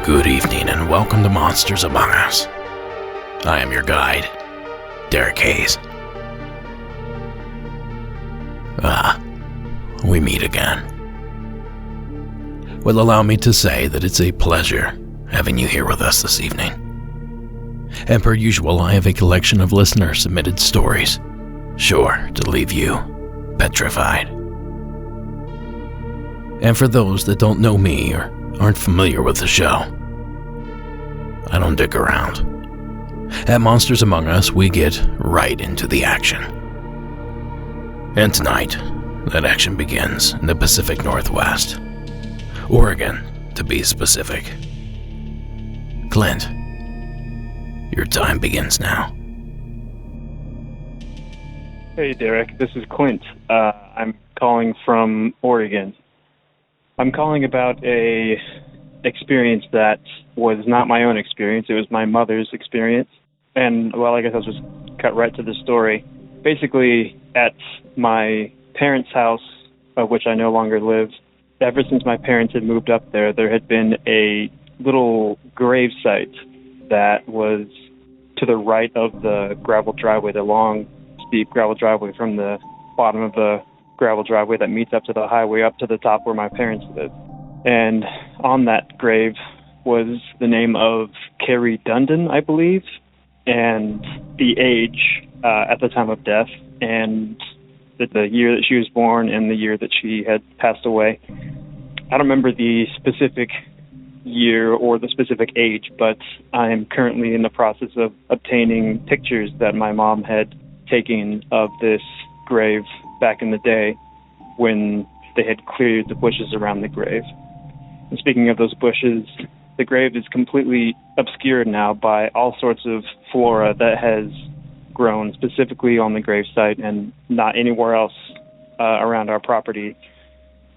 Good evening and welcome to Monsters Among Us. I am your guide, Derek Hayes. We meet again. Well, allow me to say that it's a pleasure having you here with us this evening. And per usual, I have a collection of listener-submitted stories, sure to leave you petrified. And for those that don't know me or aren't familiar with the show, I don't dick around. At Monsters Among Us, we get right into the action. And tonight, that action begins in the Pacific Northwest. Oregon, to be specific. Clint, your time begins now. Hey Derek, this is Clint. I'm calling from Oregon. I'm calling about a experience that was not my own experience. It was my mother's experience. And, well, I guess I'll just cut right to the story. Basically, at my parents' house, of which I no longer live, ever since my parents had moved up there, there had been a little grave site that was to the right of the gravel driveway, the long, steep gravel driveway from the bottom of the gravel driveway that meets up to the highway up to the top where my parents lived. And on that grave was the name of Carrie Dundon, I believe, and the age at the time of death, and the year that she was born and the year that she had passed away. I don't remember the specific year or the specific age, but I am currently in the process of obtaining pictures that my mom had taken of this grave back in the day when they had cleared the bushes around the grave. And speaking of those bushes, the grave is completely obscured now by all sorts of flora that has grown specifically on the gravesite and not anywhere else around our property,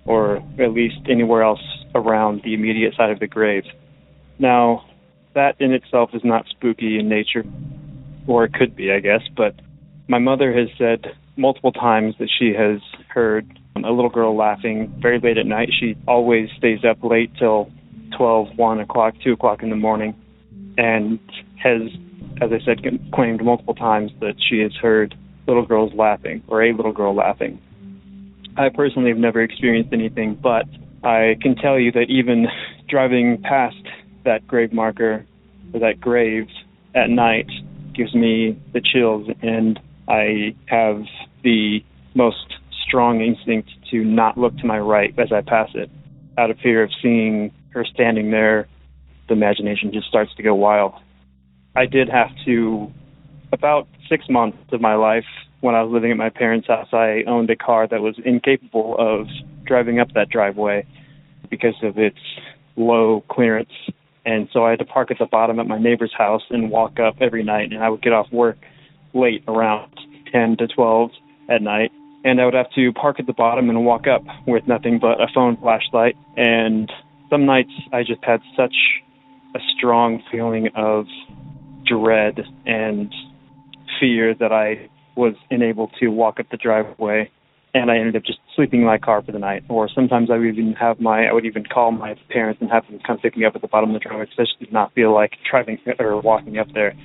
or at least anywhere else around the immediate side of the grave. Now, that in itself is not spooky in nature, or it could be, I guess, but my mother has said multiple times that she has heard a little girl laughing very late at night. She always stays up late till 12, 1 o'clock, 2 o'clock in the morning, and has, as I said, claimed multiple times that she has heard little girls laughing, or a little girl laughing. I personally have never experienced anything, but I can tell you that even driving past that grave marker, or that grave at night, gives me the chills, and I have the most strong instinct to not look to my right as I pass it. Out of fear of seeing her standing there, the imagination just starts to go wild. I did have to, about 6 months of my life, when I was living at my parents' house, I owned a car that was incapable of driving up that driveway because of its low clearance. And so I had to park at the bottom at my neighbor's house and walk up every night. And I would get off work late, around 10 to 12 at night. And I would have to park at the bottom and walk up with nothing but a phone flashlight. And some nights I just had such a strong feeling of dread and fear that I was unable to walk up the driveway, and I ended up just sleeping in my car for the night. Or sometimes I would even call my parents and have them come pick me up at the bottom of the driveway because I just did not feel like driving or walking up there.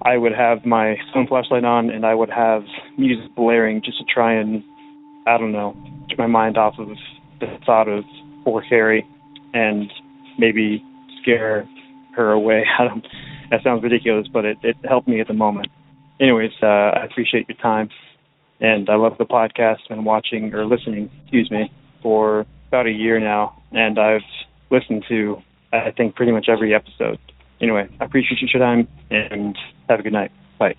I would have my phone flashlight on, and I would have music blaring just to try and, I don't know, get my mind off of the thought of poor Carrie and maybe scare her away. That sounds ridiculous, but it helped me at the moment. Anyways, I appreciate your time, And I love the podcast and listening, for about a year now. And I've listened to, I think, pretty much every episode. Anyway, I appreciate your time, and have a good night. Bye.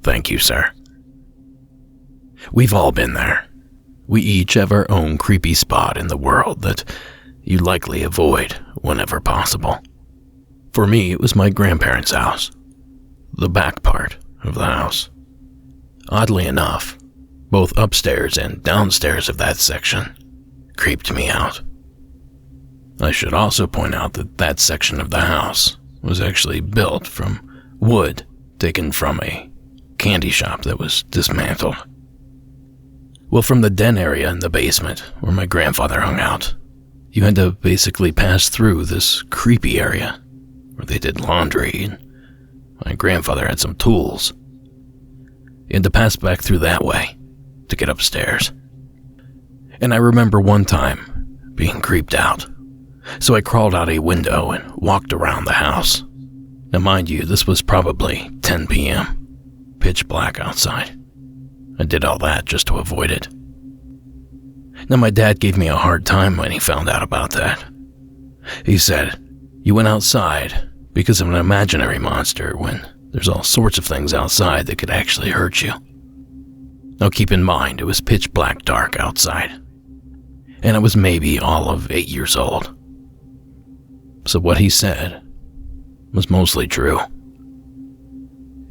Thank you, sir. We've all been there. We each have our own creepy spot in the world that you likely avoid whenever possible. For me, it was my grandparents' house, the back part of the house. Oddly enough, both upstairs and downstairs of that section creeped me out. I should also point out that that section of the house was actually built from wood taken from a candy shop that was dismantled. Well, from the den area in the basement where my grandfather hung out, you had to basically pass through this creepy area where they did laundry, and my grandfather had some tools. You had to pass back through that way to get upstairs. And I remember one time being creeped out, so I crawled out a window and walked around the house. Now mind you, this was probably 10 p.m., pitch black outside. I did all that just to avoid it. Now my dad gave me a hard time when he found out about that. He said, "You went outside because of an imaginary monster when there's all sorts of things outside that could actually hurt you." Now keep in mind, it was pitch black dark outside, and I was maybe all of 8 years old. So what he said was mostly true.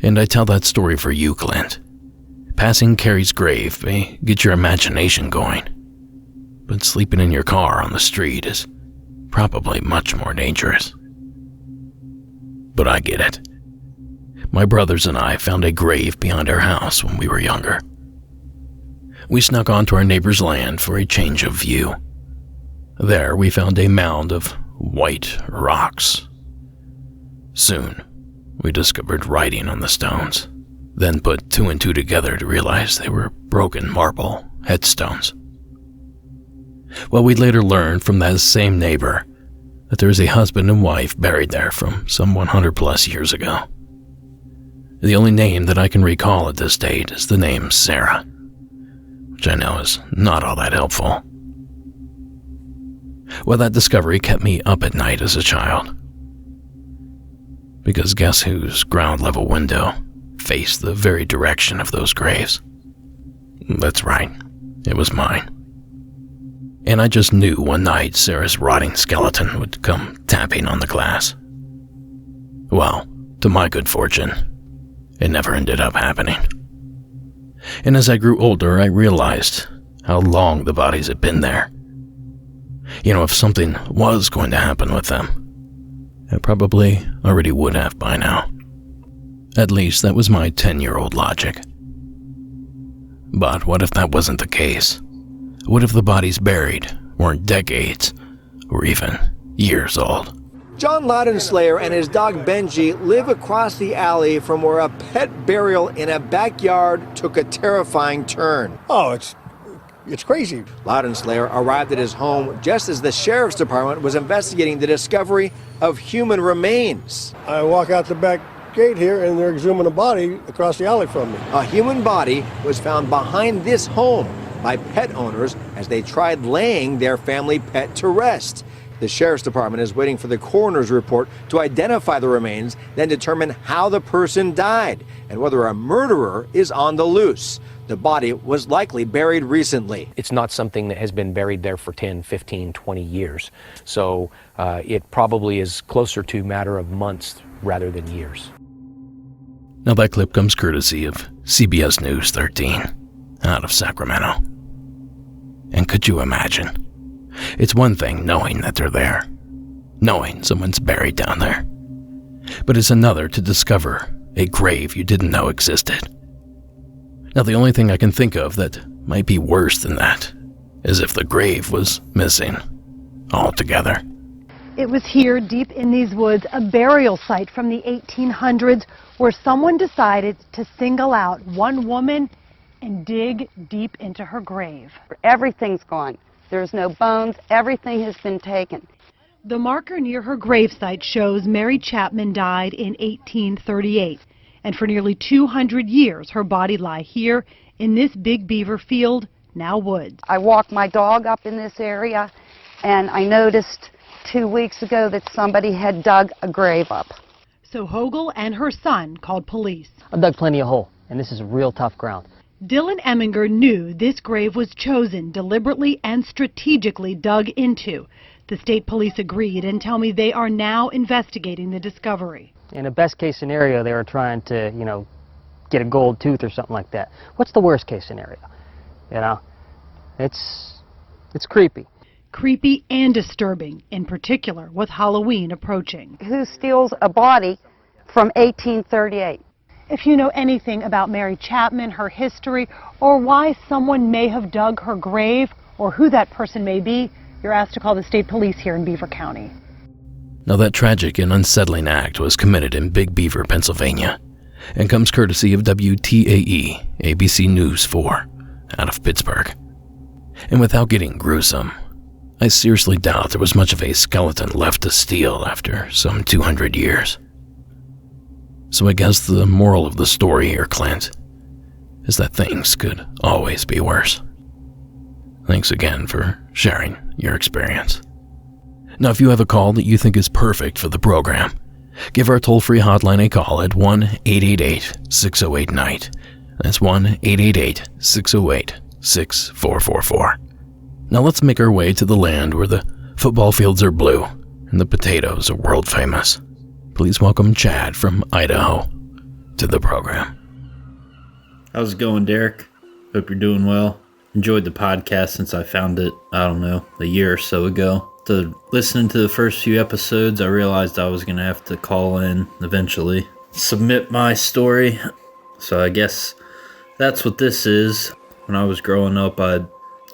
And I tell that story for you, Clint. Passing Carrie's grave may get your imagination going, but sleeping in your car on the street is probably much more dangerous. But I get it. My brothers and I found a grave behind our house when we were younger. We snuck onto our neighbor's land for a change of view. There we found a mound of white rocks. Soon, we discovered writing on the stones, then put two and two together to realize they were broken marble headstones. Well, we later learned from that same neighbor that there is a husband and wife buried there from some 100 plus years ago. The only name that I can recall at this date is the name Sarah, which I know is not all that helpful. Well, that discovery kept me up at night as a child. Because guess whose ground level window faced the very direction of those graves? That's right, it was mine. And I just knew one night Sarah's rotting skeleton would come tapping on the glass. Well, to my good fortune, it never ended up happening. And as I grew older, I realized how long the bodies had been there. You know, if something was going to happen with them, I probably already would have by now. At least that was my 10-year-old logic. But what if that wasn't the case? What if the bodies buried weren't decades or even years old? John Loudenslayer and his dog Benji live across the alley from where a pet burial in a backyard took a terrifying turn. Oh, it's crazy. Loudenslayer arrived at his home just as the sheriff's department was investigating the discovery of human remains. I walk out the back gate here and they're exhuming a body across the alley from me. A human body was found behind this home by pet owners as they tried laying their family pet to rest. The sheriff's department is waiting for the coroner's report to identify the remains, then determine how the person died and whether a murderer is on the loose. The body was likely buried recently. It's not something that has been buried there for 10, 15, 20 years. So it probably is closer to a matter of months rather than years. Now that clip comes courtesy of CBS News 13 out of Sacramento. And could you imagine? It's one thing knowing that they're there, knowing someone's buried down there. But it's another to discover a grave you didn't know existed. Now the only thing I can think of that might be worse than that is if the grave was missing altogether. It was here, deep in these woods, a burial site from the 1800s where someone decided to single out one woman and dig deep into her grave. Everything's gone. There's no bones. Everything has been taken. The marker near her gravesite shows Mary Chapman died in 1838, and for nearly 200 years her body lie here in this big beaver field, now woods. I walked my dog up in this area, and I noticed 2 weeks ago that somebody had dug a grave up. So Hogel and her son called police. I've dug plenty of hole, and this is real tough ground. Dylan Eminger knew this grave was chosen, deliberately and strategically dug into. The state police agreed and tell me they are now investigating the discovery. In a best case scenario, they were trying to, get a gold tooth or something like that. What's the worst case scenario? It's creepy. Creepy and disturbing, in particular with Halloween approaching. Who steals a body from 1838? If you know anything about Mary Chapman, her history, or why someone may have dug her grave, or who that person may be, you're asked to call the state police here in Beaver County. Now, that tragic and unsettling act was committed in Big Beaver, Pennsylvania, and comes courtesy of WTAE, ABC News 4, out of Pittsburgh. And without getting gruesome, I seriously doubt there was much of a skeleton left to steal after some 200 years. So I guess the moral of the story here, Clint, is that things could always be worse. Thanks again for sharing your experience. Now, if you have a call that you think is perfect for the program, give our toll-free hotline a call at 1-888-608-NIGHT. That's 1-888-608-6444. Now let's make our way to the land where the football fields are blue and the potatoes are world famous. Please welcome Chad from Idaho to the program. How's it going, Derek? Hope you're doing well. Enjoyed the podcast since I found it, a year or so ago. After listening to the first few episodes, I realized I was going to have to call in eventually, submit my story. So I guess that's what this is. When I was growing up, I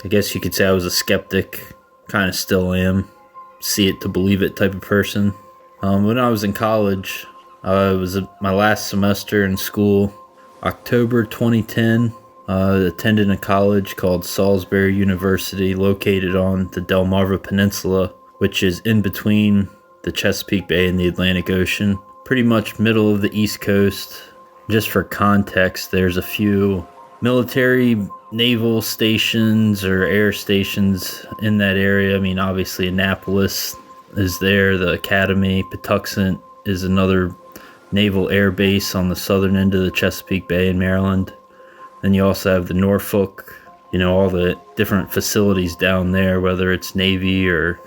guess you could say I was a skeptic, kind of still am, see it to believe it type of person. When I was in college, it was my last semester in school, October 2010. Attended a college called Salisbury University, located on the Delmarva Peninsula, which is in between the Chesapeake Bay and the Atlantic Ocean, pretty much middle of the East Coast. Just for context, there's a few military naval stations or air stations in that area. I mean, obviously Annapolis is there, the Academy. Patuxent is another naval air base on the southern end of the Chesapeake Bay in Maryland. Then you also have the Norfolk, all the different facilities down there, whether it's Navy or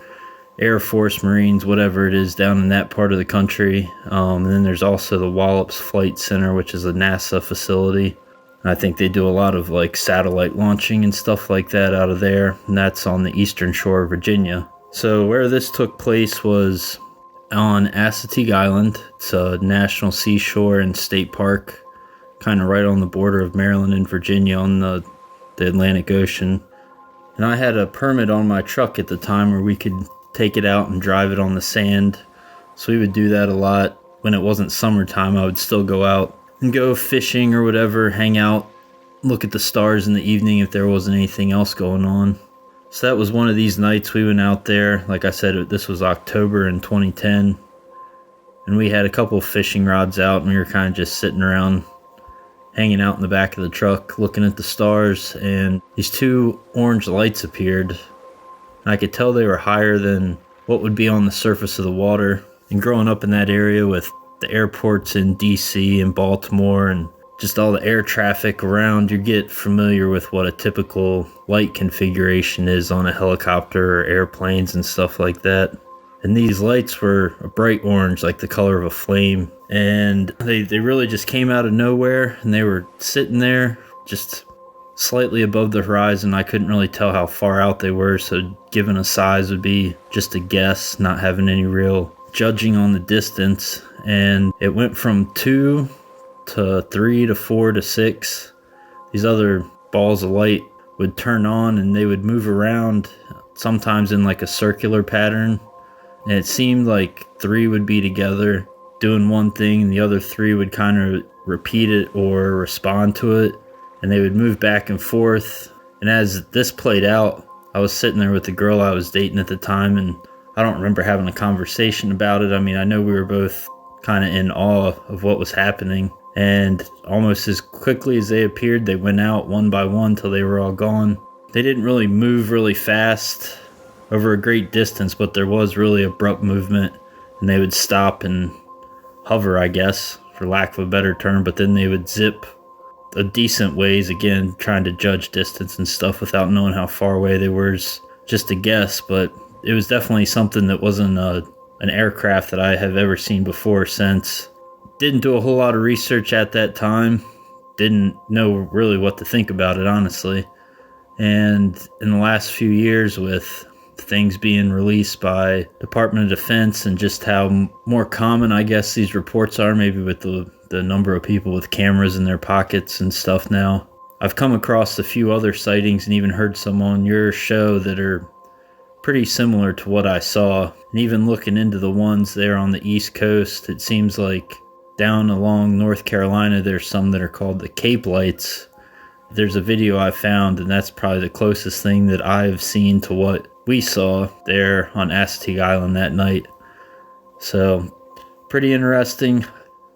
Air Force, Marines, whatever it is down in that part of the country. And then there's also the Wallops Flight Center, which is a NASA facility. I think they do a lot of satellite launching and stuff like that out of there, and that's on the eastern shore of Virginia. So where this took place was on Assateague Island. It's a national seashore and state park, kind of right on the border of Maryland and Virginia on the Atlantic Ocean. And I had a permit on my truck at the time where we could take it out and drive it on the sand. So we would do that a lot. When it wasn't summertime, I would still go out and go fishing or whatever, hang out, look at the stars in the evening if there wasn't anything else going on. So that was one of these nights we went out there. Like I said, this was October in 2010. And we had a couple of fishing rods out, and we were kind of just sitting around, hanging out in the back of the truck, looking at the stars, and these two orange lights appeared. And I could tell they were higher than what would be on the surface of the water. And growing up in that area with the airports in DC and Baltimore and just all the air traffic around, you get familiar with what a typical light configuration is on a helicopter or airplanes and stuff like that. And these lights were a bright orange, like the color of a flame. And they really just came out of nowhere, and they were sitting there just slightly above the horizon. I couldn't really tell how far out they were, so given a size would be just a guess, not having any real judging on the distance. And it went from 2 to 3 to 4 to 6. These other balls of light would turn on, and they would move around, sometimes in a circular pattern. And it seemed like 3 would be together doing one thing, and the other 3 would kind of repeat it or respond to it, and they would move back and forth. And as this played out, I was sitting there with the girl I was dating at the time, and I don't remember having a conversation about it. I mean, I know we were both kind of in awe of what was happening, and almost as quickly as they appeared, they went out one by one till they were all gone. They didn't really move really fast over a great distance, but there was really abrupt movement, and they would stop and hover, I guess, for lack of a better term, but then they would zip a decent ways, again, trying to judge distance and stuff without knowing how far away they were. It's just a guess, but it was definitely something that wasn't an aircraft that I have ever seen before or since. Didn't do a whole lot of research at that time. Didn't know really what to think about it, honestly. And in the last few years, with things being released by Department of Defense and just how more common, I guess, these reports are, maybe with the number of people with cameras in their pockets and stuff now, I've come across a few other sightings and even heard some on your show that are pretty similar to what I saw. And even looking into the ones there on the East Coast, it seems like down along North Carolina, there's some that are called the Cape Lights. There's a video I found, and that's probably the closest thing that I've seen to what we saw there on Assateague Island that night. So, pretty interesting.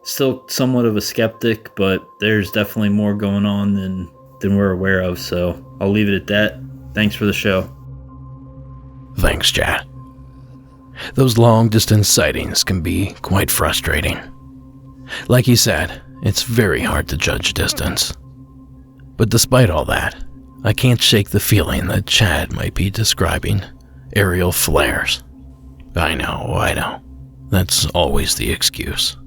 Still somewhat of a skeptic, but there's definitely more going on than we're aware of, so I'll leave it at that. Thanks for the show. Thanks, Chad. Those long-distance sightings can be quite frustrating. Like you said, it's very hard to judge distance. But despite all that, I can't shake the feeling that Chad might be describing aerial flares. I know. That's always the excuse.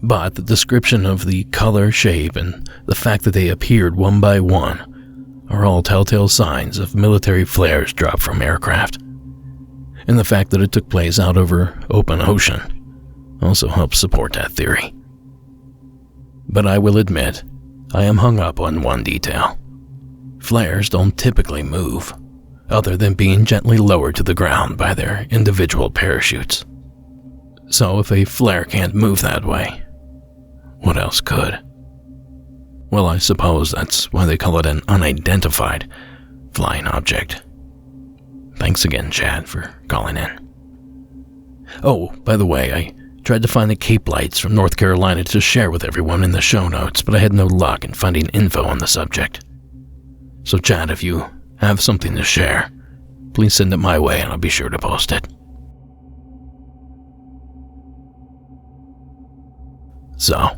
But the description of the color, shape, and the fact that they appeared one by one are all telltale signs of military flares dropped from aircraft. And the fact that it took place out over open ocean also helps support that theory. But I will admit, I am hung up on one detail. Flares don't typically move, other than being gently lowered to the ground by their individual parachutes. So if a flare can't move that way, what else could? Well, I suppose that's why they call it an unidentified flying object. Thanks again, Chad, for calling in. Oh, by the way, I tried to find the Cape Lights from North Carolina to share with everyone in the show notes, but I had no luck in finding info on the subject. So Chad, if you have something to share, please send it my way and I'll be sure to post it. So,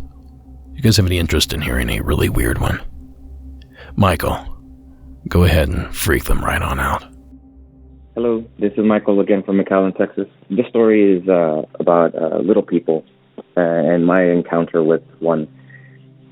you guys have any interest in hearing a really weird one? Michael, go ahead and freak them right on out. Hello, this is Michael again from McAllen, Texas. This story is about little people and my encounter with one.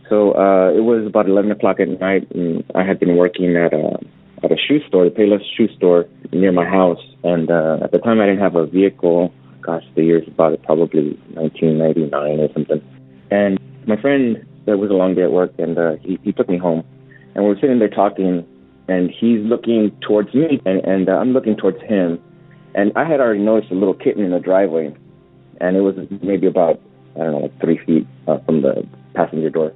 So it was about 11 o'clock at night, and I had been working at a shoe store, the Payless shoe store near my house. And at the time, I didn't have a vehicle. Gosh, the year's about probably 1999 or something. And my friend, there was a long day at work, and he took me home. And we were sitting there talking, and he's looking towards me, and I'm looking towards him. And I had already noticed a little kitten in the driveway, and it was maybe about, 3 feet from the passenger door.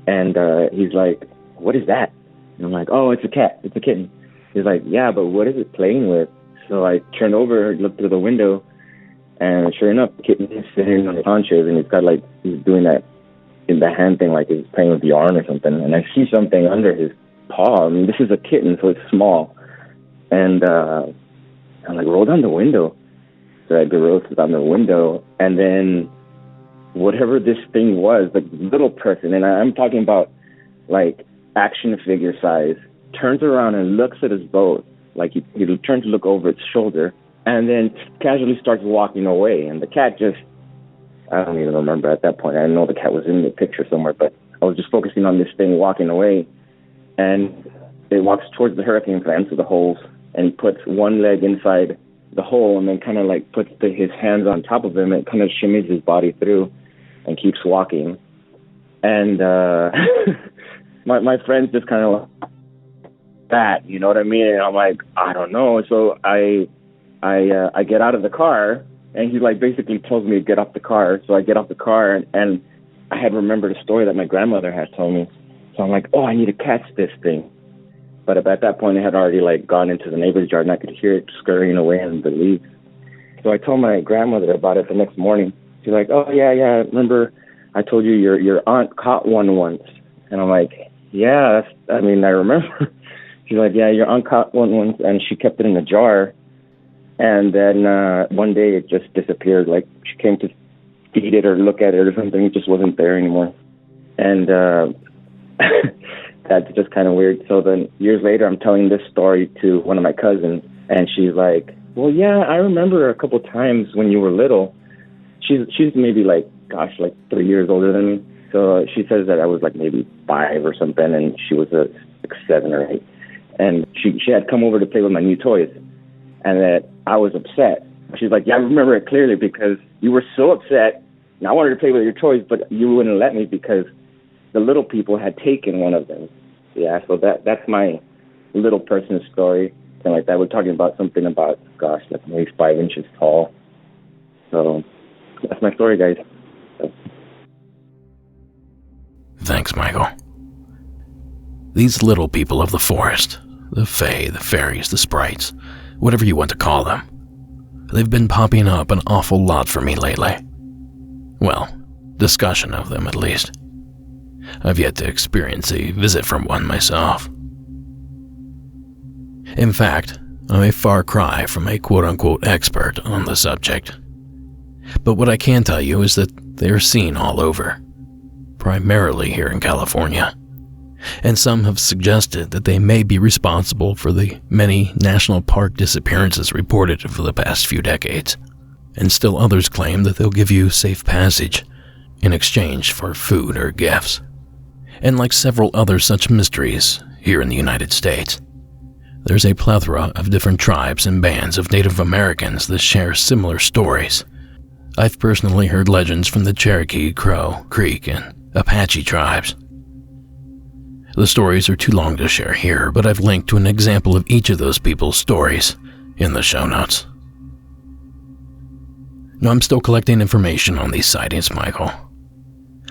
And he's like, "What is that?" And I'm like, "Oh, it's a cat. It's a kitten." He's like, "Yeah, but what is it playing with?" So I turned over, looked through the window, and sure enough, the kitten is sitting on the haunches, and he's doing that in the hand thing, like he's playing with the arm or something. And I see something under his paw. I mean, this is a kitten, so it's small. And I'm like, roll down the window. So I rolled down the window, and then whatever this thing was, the little person, and I'm talking about like action figure size, turns around and looks at us both. Like he turned to look over its shoulder, and then casually starts walking away. And the cat just, I don't even remember at that point. I know the cat was in the picture somewhere, but I was just focusing on this thing walking away. And it walks towards the hurricane vents of the holes, and he puts one leg inside the hole and then kind of like puts his hands on top of him and kind of shimmies his body through and keeps walking. And my friends just kind of like that, you know what I mean? And I'm like, I don't know. So I get out of the car, and he like basically tells me to get off the car. So I get off the car, and I had remembered a story that my grandmother had told me. So I'm like, oh, I need to catch this thing. But at that point, it had already like gone into the neighbor's yard, and I could hear it scurrying away in the leaves. So I told my grandmother about it the next morning. She's like, oh, yeah, remember I told you your aunt caught one once. And I'm like, yeah, I remember. She's like, yeah, your aunt caught one once, and she kept it in a jar. And then one day it just disappeared. Like, she came to feed it or look at it or something. It just wasn't there anymore. And that's just kind of weird. So then years later, I'm telling this story to one of my cousins, and she's like, well, yeah, I remember a couple times when you were little. She's maybe like 3 years older than me. So she says that I was like maybe 5 or something, and she was like 7 or 8. And she had come over to play with my new toys, and that I was upset. She's like, yeah, I remember it clearly because you were so upset, and I wanted to play with your toys, but you wouldn't let me because the little people had taken one of them. Yeah, so that's my little person story. And like that, we're talking about something about, like maybe 5 inches tall. So that's my story, guys. So. Thanks, Michael. These little people of the forest, the fae, the fairies, the sprites, whatever you want to call them, they've been popping up an awful lot for me lately. Well, discussion of them at least. I've yet to experience a visit from one myself. In fact, I'm a far cry from a quote-unquote expert on the subject. But what I can tell you is that they're seen all over, primarily here in California. And some have suggested that they may be responsible for the many national park disappearances reported over the past few decades. And still others claim that they'll give you safe passage in exchange for food or gifts. And like several other such mysteries here in the United States, there's a plethora of different tribes and bands of Native Americans that share similar stories. I've personally heard legends from the Cherokee, Crow, Creek, and Apache tribes. The stories are too long to share here, but I've linked to an example of each of those people's stories in the show notes. Now, I'm still collecting information on these sightings, Michael.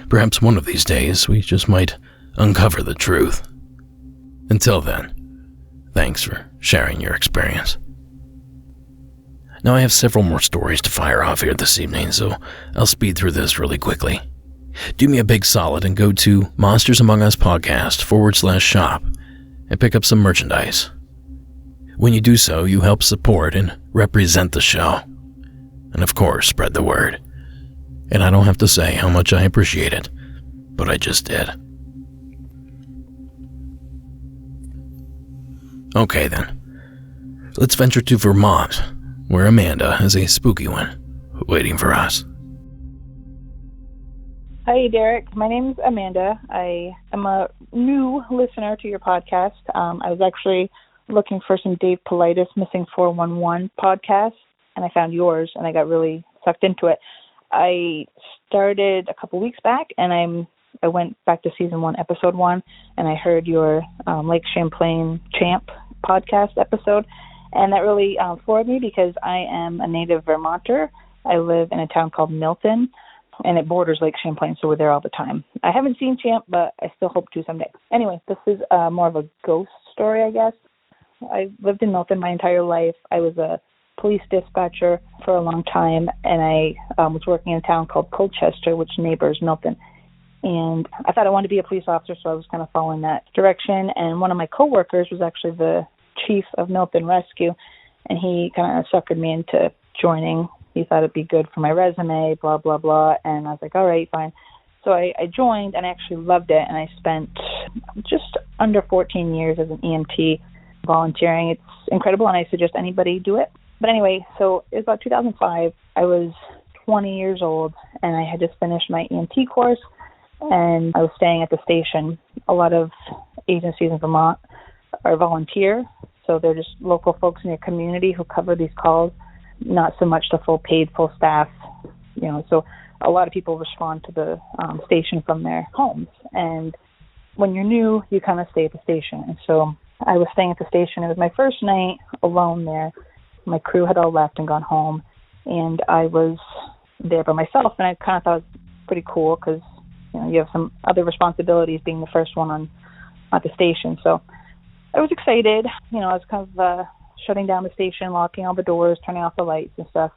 Perhaps one of these days we just might uncover the truth. Until then, thanks for sharing your experience. Now, I have several more stories to fire off here this evening, so I'll speed through this really quickly. Do me a big solid and go to Monsters Among Us Podcast /shop and pick up some merchandise. When you do so, you help support and represent the show. And of course, spread the word. And I don't have to say how much I appreciate it, but I just did. Okay then, let's venture to Vermont, where Amanda has a spooky one waiting for us. Hi, Derek. My name's Amanda. I am a new listener to your podcast. I was actually looking for some Dave Paulides Missing 411 podcasts, and I found yours, and I got really sucked into it. I started a couple weeks back, and I went back to season 1, episode 1, and I heard your Lake Champlain Champ podcast episode, and that really floored me because I am a native Vermonter. I live in a town called Milton, and it borders Lake Champlain, so we're there all the time. I haven't seen Champ, but I still hope to someday. Anyway, this is more of a ghost story, I guess. I lived in Milton my entire life. I was a police dispatcher for a long time, and I was working in a town called Colchester, which neighbors Milton. And I thought I wanted to be a police officer, so I was kind of following that direction. And one of my coworkers was actually the chief of Milton Rescue, and he kind of suckered me into joining. He thought it'd be good for my resume, blah, blah, blah. And I was like, all right, fine. So I joined, and I actually loved it, and I spent just under 14 years as an EMT volunteering. It's incredible, and I suggest anybody do it. But anyway, so it was about 2005. I was 20 years old, and I had just finished my EMT course, and I was staying at the station. A lot of agencies in Vermont are volunteer, so they're just local folks in your community who cover these calls, not so much the full paid, full staff, so a lot of people respond to the station from their homes. And when you're new, you kind of stay at the station. And so I was staying at the station. It was my first night alone there. My crew had all left and gone home, and I was there by myself, and I kind of thought it was pretty cool because, you have some other responsibilities being the first one at the station. So I was excited. I was kind of shutting down the station, locking all the doors, turning off the lights and stuff.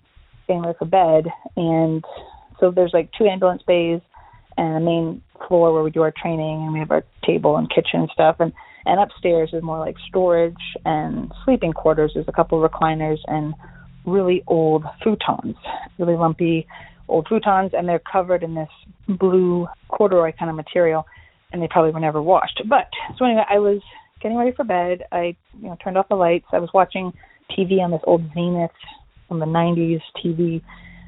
getting ready for bed, and so there's like 2 ambulance bays and a main floor where we do our training, and we have our table and kitchen and stuff, and upstairs is more like storage and sleeping quarters. There's a couple of recliners and really old futons, really lumpy old futons, and they're covered in this blue corduroy kind of material, and they probably were never washed. But so anyway, I was getting ready for bed. I turned off the lights. I was watching TV on this old Zenith from the 90s TV,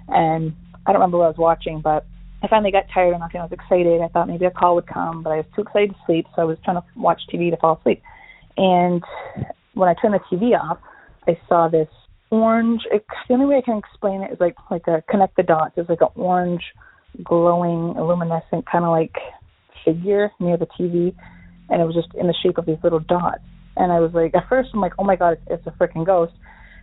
and I don't remember what I was watching, but I finally got tired enough. I was excited. I thought maybe a call would come, but I was too excited to sleep, so I was trying to watch TV to fall asleep. And when I turned the TV off, I saw this orange. The only way I can explain it is like a connect the dots. It's like an orange, glowing, luminescent kind of like figure near the TV, and it was just in the shape of these little dots. And I was like, at first I'm like, oh my god, it's a freaking ghost.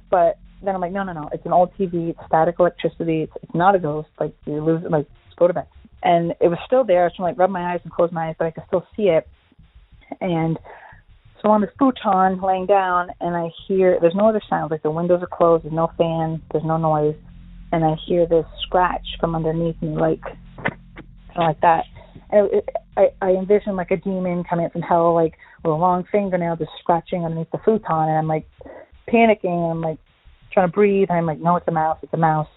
But then I'm like, no, it's an old TV. It's static electricity. It's not a ghost. Like, you lose it. Like, go to bed. And it was still there. I was trying to rub my eyes and close my eyes, but I could still see it. And so I'm on this futon laying down, and I hear, there's no other sound. Like, the windows are closed. There's no fan. There's no noise. And I hear this scratch from underneath me, like, kind of like that. And I envision like a demon coming up from hell, like with a long fingernail just scratching underneath the futon. And I'm like panicking, and I'm like trying to breathe. And I'm like, no, it's a mouse.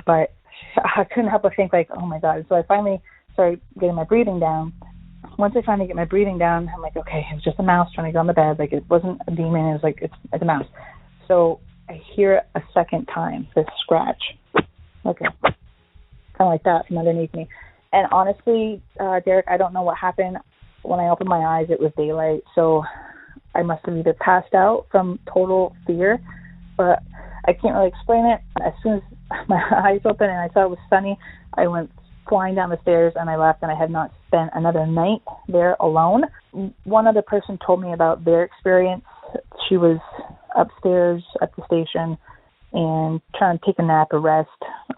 But I couldn't help but think like, oh my god. So I finally started getting my breathing down. Once I finally get my breathing down, I'm like, okay, it was just a mouse trying to get on the bed. Like, it wasn't a demon. It was like, it's a mouse. So I hear it a second time, this scratch. Okay. Kind of like that from underneath me. And honestly, Derek, I don't know what happened. When I opened my eyes, it was daylight. So I must have either passed out from total fear, but I can't really explain it. As soon as my eyes opened and I saw it was sunny, I went flying down the stairs and I left, and I had not spent another night there alone. One other person told me about their experience. She was upstairs at the station and trying to take a nap or rest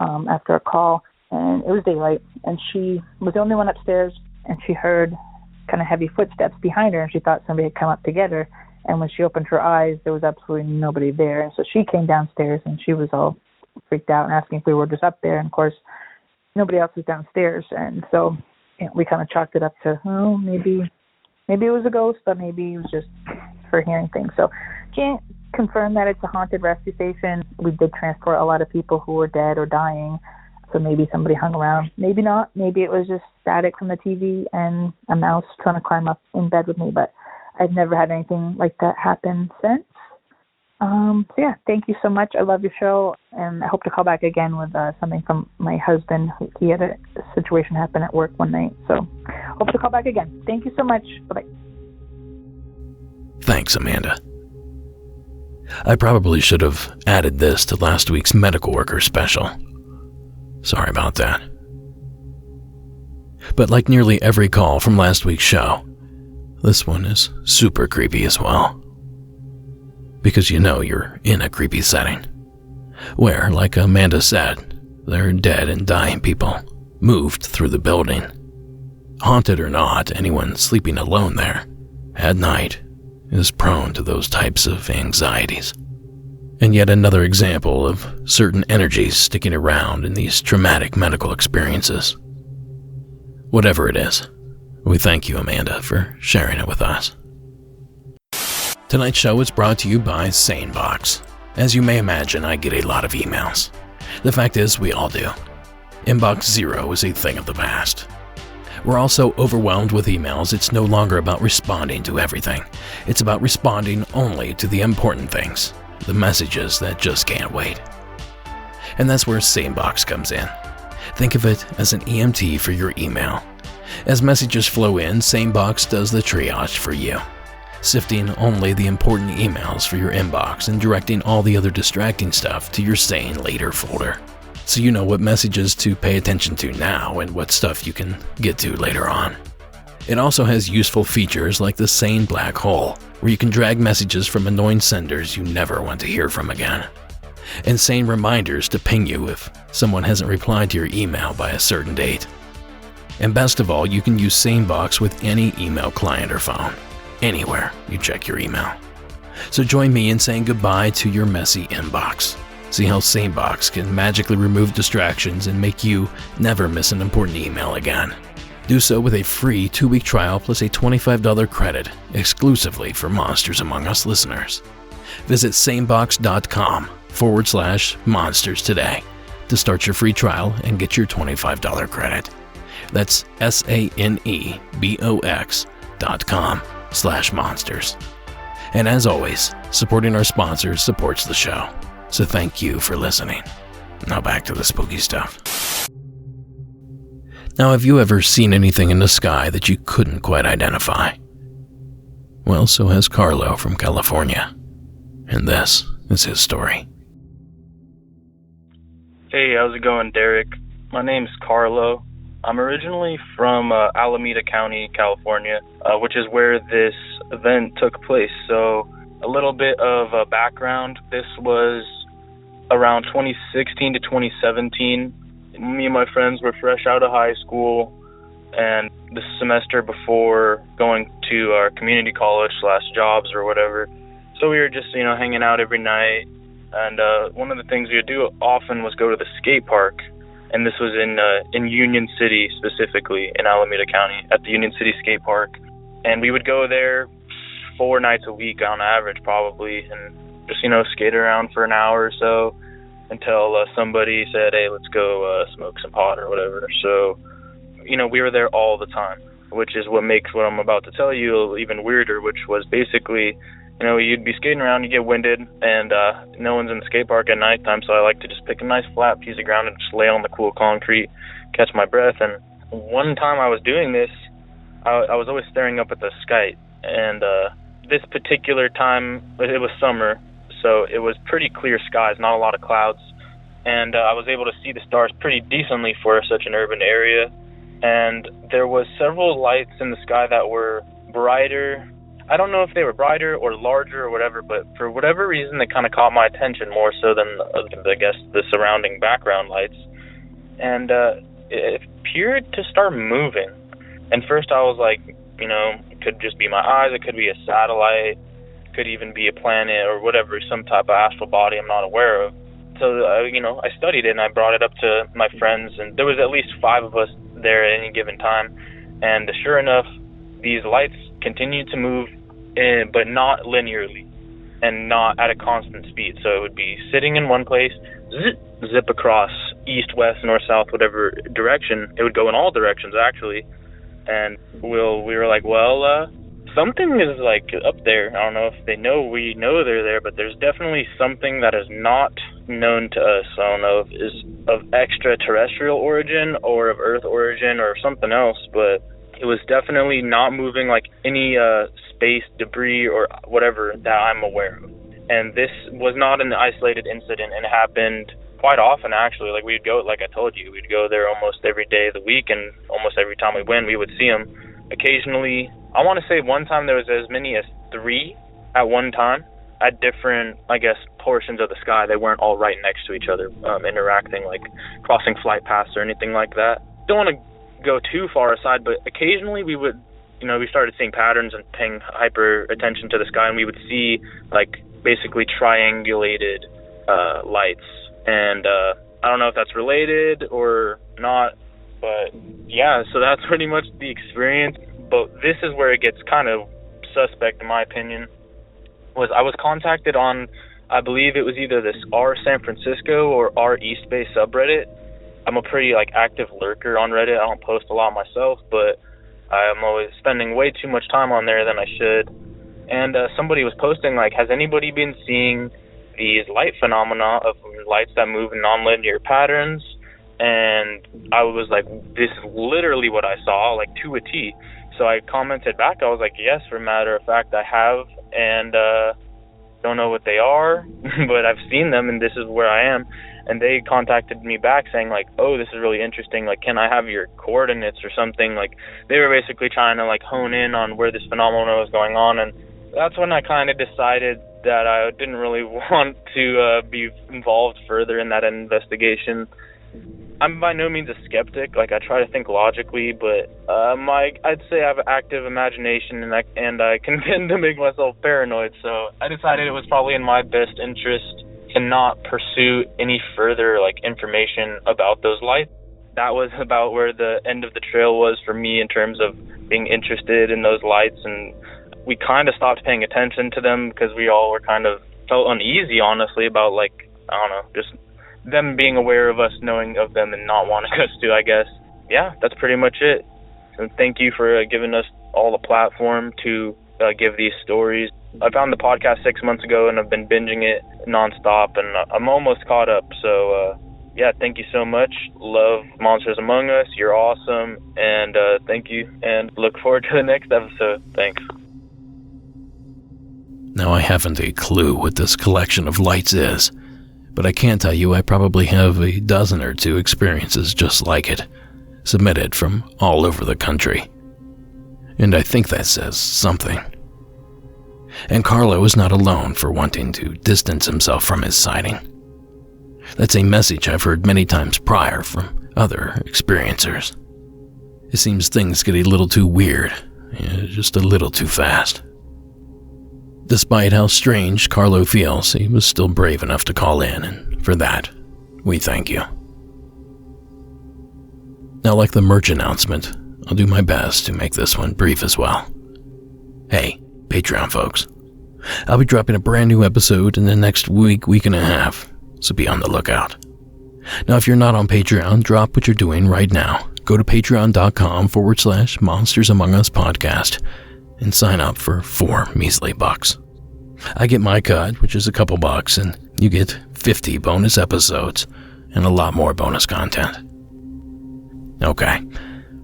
after a call, and it was daylight, and she was the only one upstairs, and she heard kind of heavy footsteps behind her, and she thought somebody had come up to get her. And when she opened her eyes, there was absolutely nobody there. And so she came downstairs, and she was all freaked out and asking if we were just up there. And, of course, nobody else was downstairs. And so we kind of chalked it up to, oh, maybe it was a ghost, but maybe it was just her hearing things. So can't confirm that it's a haunted rescue station. We did transport a lot of people who were dead or dying. So maybe somebody hung around. Maybe not. Maybe it was just static from the TV and a mouse trying to climb up in bed with me. But I've never had anything like that happen since. So yeah, thank you so much. I love your show, and I hope to call back again with something from my husband. He had a situation happen at work one night, so hope to call back again. Thank you so much. Bye-bye. Thanks, Amanda. I probably should have added this to last week's medical worker special. Sorry about that. But like nearly every call from last week's show, this one is super creepy as well. Because you know you're in a creepy setting, where, like Amanda said, there are dead and dying people moved through the building. Haunted or not, anyone sleeping alone there at night is prone to those types of anxieties. And yet another example of certain energies sticking around in these traumatic medical experiences. Whatever it is, we thank you, Amanda, for sharing it with us. Tonight's show is brought to you by SaneBox. As you may imagine, I get a lot of emails. The fact is, we all do. Inbox zero is a thing of the past. We're also overwhelmed with emails. It's no longer about responding to everything. It's about responding only to the important things, the messages that just can't wait. And that's where SaneBox comes in. Think of it as an EMT for your email. As messages flow in, SaneBox does the triage for you, sifting only the important emails for your inbox and directing all the other distracting stuff to your Sane Later folder, so you know what messages to pay attention to now and what stuff you can get to later on. It also has useful features like the Sane Black Hole, where you can drag messages from annoying senders you never want to hear from again, and Sane reminders to ping you if someone hasn't replied to your email by a certain date. And best of all, you can use SaneBox with any email client or phone, anywhere you check your email. So join me in saying goodbye to your messy inbox. See how SaneBox can magically remove distractions and make you never miss an important email again. Do so with a free 2-week trial plus a $25 credit exclusively for Monsters Among Us listeners. Visit sanebox.com/monsters today to start your free trial and get your $25 credit. That's sanebox.com/monsters. And as always, supporting our sponsors supports the show. So thank you for listening. Now back to the spooky stuff. Now, have you ever seen anything in the sky that you couldn't quite identify? Well, so has Carlo from California. And this is his story. Hey, how's it going, Derek? My name's Carlo. I'm originally from Alameda County, California, which is where this event took place. So a little bit of background. This was around 2016 to 2017. Me and my friends were fresh out of high school, and the semester before going to our community college / jobs or whatever. So we were just, hanging out every night. And one of the things we would do often was go to the skate park. And this was in Union City, specifically in Alameda County, at the Union City Skate Park. And we would go there 4 nights a week on average, probably, and just, skate around for an hour or so until somebody said, hey, let's go smoke some pot or whatever. So, we were there all the time, which is what makes what I'm about to tell you even weirder, which was basically, you'd be skating around, you get winded, and no one's in the skate park at nighttime, so I like to just pick a nice flat piece of ground and just lay on the cool concrete, catch my breath. And one time I was doing this, I was always staring up at the sky, and this particular time, it was summer, so it was pretty clear skies, not a lot of clouds, and I was able to see the stars pretty decently for such an urban area. And there was several lights in the sky that were brighter. I don't know if they were brighter or larger or whatever, but for whatever reason, they kind of caught my attention more so than, I guess, the surrounding background lights. And it appeared to start moving. And first I was like, it could just be my eyes, it could be a satellite, it could even be a planet or whatever, some type of astral body I'm not aware of. So, I studied it and I brought it up to my friends, and there was at least 5 of us there at any given time. And sure enough, these lights continued to move, but not linearly and not at a constant speed. So it would be sitting in one place, zip across east, west, north, south, whatever direction. It would go in all directions, actually. And we were like, well, something is up there. I don't know if we know they're there, but there's definitely something that is not known to us. I don't know if it's of extraterrestrial origin or of Earth origin or something else, but it was definitely not moving like any space debris or whatever that I'm aware of. And this was not an isolated incident, and it happened quite often, actually. We'd go, like I told you, we'd go there almost every day of the week, and almost every time we went, we would see them. Occasionally, I want to say one time there was as many as 3 at one time at different, I guess, portions of the sky. They weren't all right next to each other, interacting, like crossing flight paths or anything like that. Don't want to go too far aside, but occasionally we would, we started seeing patterns and paying hyper attention to the sky, and we would see, basically triangulated lights. And I don't know if that's related or not, but yeah, so that's pretty much the experience. But this is where it gets kind of suspect, in my opinion. I was contacted on, I believe it was either this R San Francisco or R East Bay subreddit. I'm a pretty active lurker on Reddit. I don't post a lot myself, but I'm always spending way too much time on there than I should. And somebody was posting has anybody been seeing these light phenomena of lights that move in nonlinear patterns? And I was like, this is literally what I saw, to a T. So I commented back. I was like, yes, for a matter of fact, I have, and don't know what they are, but I've seen them, and this is where I am. And they contacted me back saying, oh, this is really interesting. Can I have your coordinates or something? They were basically trying to, hone in on where this phenomenon was going on. And that's when I kind of decided that I didn't really want to be involved further in that investigation. I'm by no means a skeptic. I try to think logically, but I'd say I have an active imagination, and I can tend to make myself paranoid. So I decided it was probably in my best interest and not pursue any further information about those lights. That was about where the end of the trail was for me in terms of being interested in those lights, and we kind of stopped paying attention to them because we all were kind of felt uneasy, honestly, about I don't know, just them being aware of us, knowing of them, and not wanting us to, I guess. Yeah, that's pretty much it. And thank you for giving us all the platform to give these stories. I found the podcast 6 months ago, and I've been binging it nonstop, and I'm almost caught up. So, yeah, thank you so much. Love Monsters Among Us. You're awesome. And thank you, and look forward to the next episode. Thanks. Now, I haven't a clue what this collection of lights is, but I can tell you I probably have a dozen or two experiences just like it, submitted from all over the country. And I think that says something. And Carlo is not alone for wanting to distance himself from his sighting. That's a message I've heard many times prior from other experiencers. It seems things get a little too weird, just a little too fast. Despite how strange Carlo feels, he was still brave enough to call in, and for that, we thank you. Now, like the merch announcement, I'll do my best to make this one brief as well. Hey, Patreon folks, I'll be dropping a brand new episode in the next week and a half, so be on the lookout. Now, if you're not on Patreon, drop what you're doing right now. Go to patreon.com/Monsters Among Us podcast and sign up for $4 measly bucks. I get my cut, which is a couple bucks, and you get 50 bonus episodes and a lot more bonus content. Okay,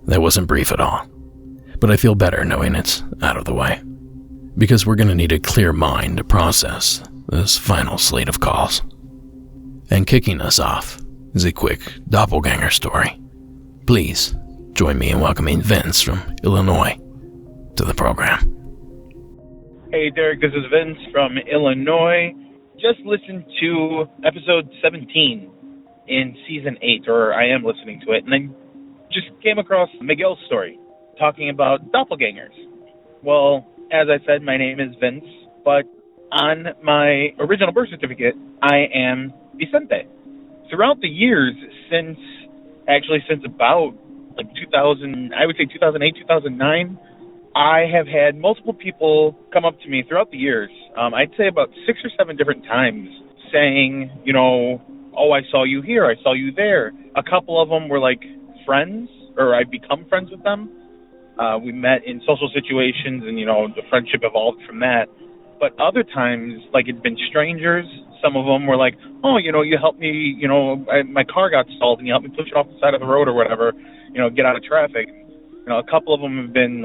that wasn't brief at all, but I feel better knowing it's out of the way, because we're going to need a clear mind to process this final slate of calls. And kicking us off is a quick doppelganger story. Please join me in welcoming Vince from Illinois to the program. Hey, Derek, this is Vince from Illinois. Just listened to episode 17 in season 8, or I am listening to it, and I just came across Miguel's story talking about doppelgangers. Well, as I said, my name is Vince, but on my original birth certificate, I am Vicente. Throughout the years, since about 2000, I would say 2008, 2009, I have had multiple people come up to me throughout the years, I'd say about 6 or 7 different times, saying, oh, I saw you here, I saw you there. A couple of them were friends, or I'd become friends with them. We met in social situations, and, the friendship evolved from that. But other times, it'd been strangers. Some of them were like, oh, you helped me, my car got stalled, and you helped me push it off the side of the road or whatever, get out of traffic. A couple of them have been,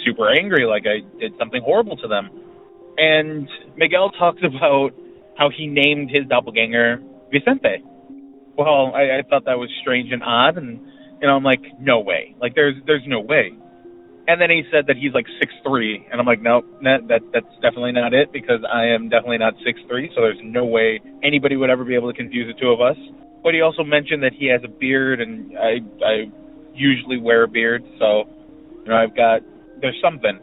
super angry, I did something horrible to them. And Miguel talked about how he named his doppelganger Vicente. Well, I thought that was strange and odd, and, I'm like, no way. There's no way. And then he said that he's 6'3", and I'm like, no, that's definitely not it, because I am definitely not 6'3", so there's no way anybody would ever be able to confuse the two of us. But he also mentioned that he has a beard, and I usually wear a beard, so, there's something.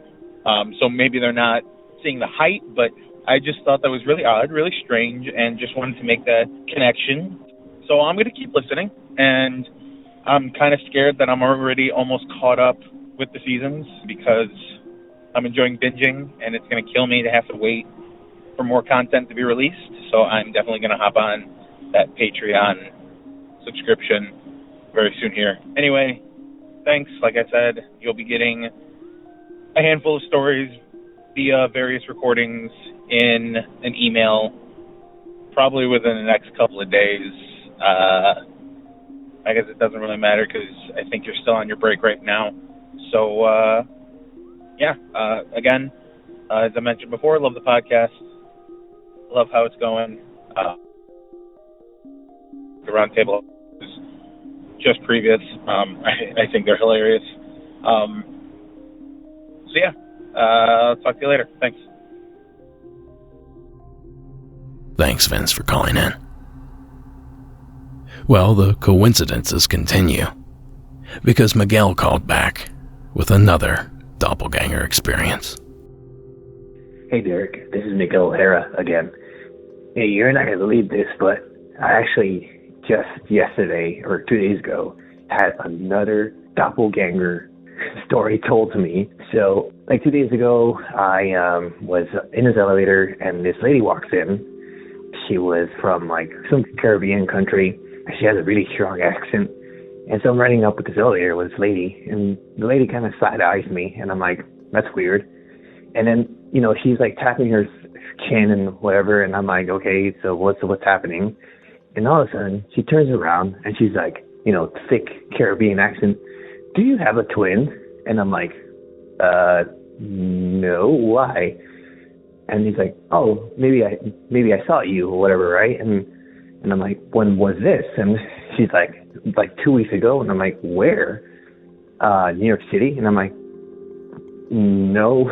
So maybe they're not seeing the height, but I just thought that was really odd, really strange, and just wanted to make that connection. So I'm going to keep listening, and I'm kind of scared that I'm already almost caught up with the seasons, because I'm enjoying binging, and it's going to kill me to have to wait for more content to be released. So I'm definitely going to hop on that Patreon subscription very soon here. Anyway, thanks. Like I said, you'll be getting a handful of stories via various recordings in an email, probably within the next couple of days. I guess it doesn't really matter, because I think you're still on your break right now. So, again, as I mentioned before, love the podcast. Love how it's going. The roundtable is just previous. I think they're hilarious. I'll talk to you later. Thanks. Thanks, Vince, for calling in. Well, the coincidences continue, because Miguel called back with another doppelganger experience. Hey, Derek. This is Miguel O'Hara again. Hey, you're not going to believe this, but I actually just yesterday or 2 days ago had another doppelganger story told to me. So, like 2 days ago, I was in this elevator and this lady walks in. She was from like some Caribbean country. She has a really strong accent. And so I'm running up with this elevator with this lady, and the lady kind of side-eyes me, and I'm like, that's weird. And then, you know, she's like tapping her chin and whatever, and I'm like, okay, so what's happening? And all of a sudden, she turns around, and she's like, you know, thick Caribbean accent, do you have a twin? And I'm like, no, why? And he's like, oh, maybe I saw you or whatever, right? And I'm like, when was this? And she's like 2 weeks ago. And I'm like, where? New York City? And I'm like, no,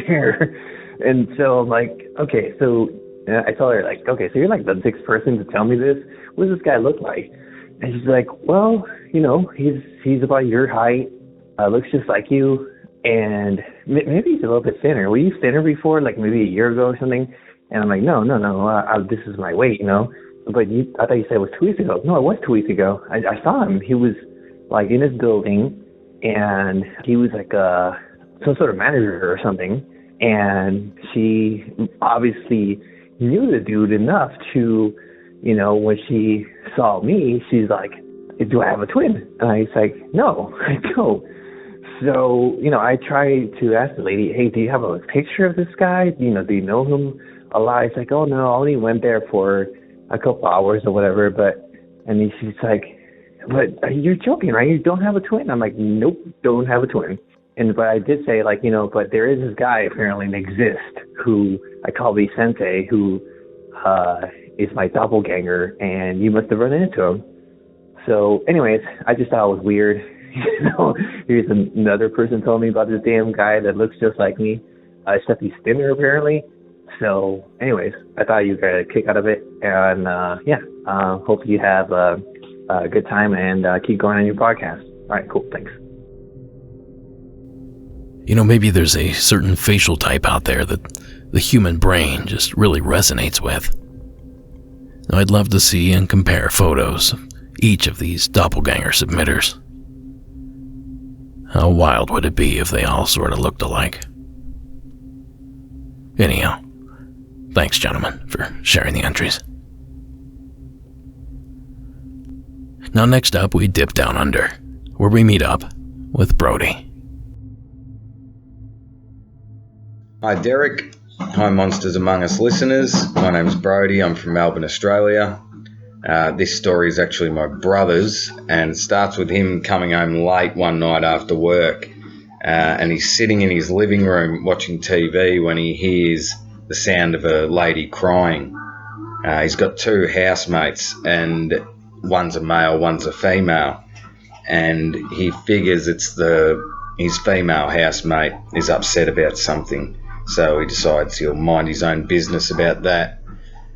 there. And so I'm like, okay, so I told her, like, okay, so you're like the sixth person to tell me this. What does this guy look like? And she's like, well, you know, he's about your height, looks just like you, and maybe he's a little bit thinner. Were you thinner before, like maybe a year ago or something? And I'm like, no, this is my weight, you know. But I thought you said it was 2 weeks ago. No, it was 2 weeks ago. I saw him. He was like in his building, and he was like some sort of manager or something. And she obviously knew the dude enough to, you know, when she saw me, she's like, do I have a twin? And I was like, no, I don't. So, you know, I tried to ask the lady, hey, do you have a picture of this guy? You know, do you know him a lot? It's like, oh, no, I only went there for a couple hours or whatever. And then she's like, but you're joking, right? You don't have a twin? I'm like, nope, don't have a twin. But I did say, like, you know, but there is this guy apparently that exists who I call Vicente, who is my doppelganger, and you must have run into him. So, anyways, I just thought it was weird. You know, here's another person told me about this damn guy that looks just like me, except he's thinner apparently. So, anyways, I thought you got a kick out of it, and hope you have a good time and keep going on your podcast. All right, cool, thanks. You know, maybe there's a certain facial type out there that the human brain just really resonates with. Now, I'd love to see and compare photos of each of these doppelganger submitters. How wild would it be if they all sort of looked alike? Anyhow, thanks, gentlemen, for sharing the entries. Now, next up, we dip down under, where we meet up with Brody. Hi Derek, hi Monsters Among Us listeners, my name's Brody, I'm from Melbourne, Australia. This story is actually my brother's and starts with him coming home late one night after work and he's sitting in his living room watching TV when he hears the sound of a lady crying. He's got two housemates and one's a male, one's a female, and he figures his female housemate is upset about something. So he decides he'll mind his own business about that.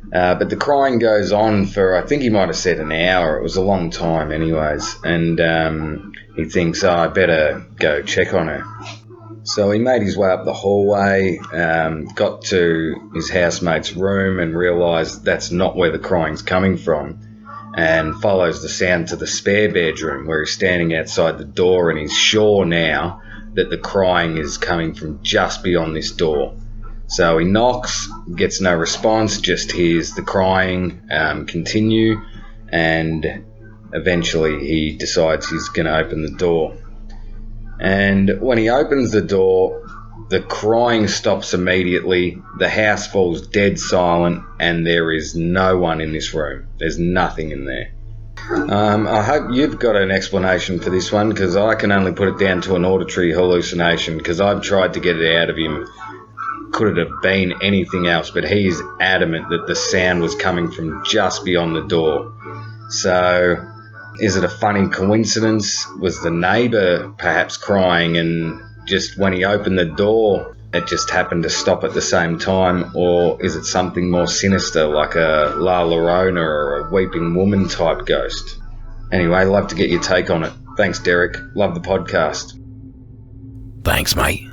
But the crying goes on for, I think he might have said an hour. It was a long time anyways. And he thinks, I better go check on her. So he made his way up the hallway, got to his housemate's room and realised that's not where the crying's coming from, and follows the sound to the spare bedroom where he's standing outside the door, and he's sure now that the crying is coming from just beyond this door. So he knocks, gets no response, just hears the crying continue, and eventually he decides he's going to open the door. And when he opens the door, the crying stops immediately, the house falls dead silent, and there is no one in this room. There's nothing in there. I hope you've got an explanation for this one, because I can only put it down to an auditory hallucination, because I've tried to get it out of him. Could it have been anything else? But he's adamant that the sound was coming from just beyond the door. So, is it a funny coincidence? Was the neighbour perhaps crying, and just when he opened the door, it just happened to stop at the same time? Or is it something more sinister, like a La Llorona or a weeping woman type ghost? Anyway, love to get your take on it. Thanks, Derek. Love the podcast. Thanks, mate.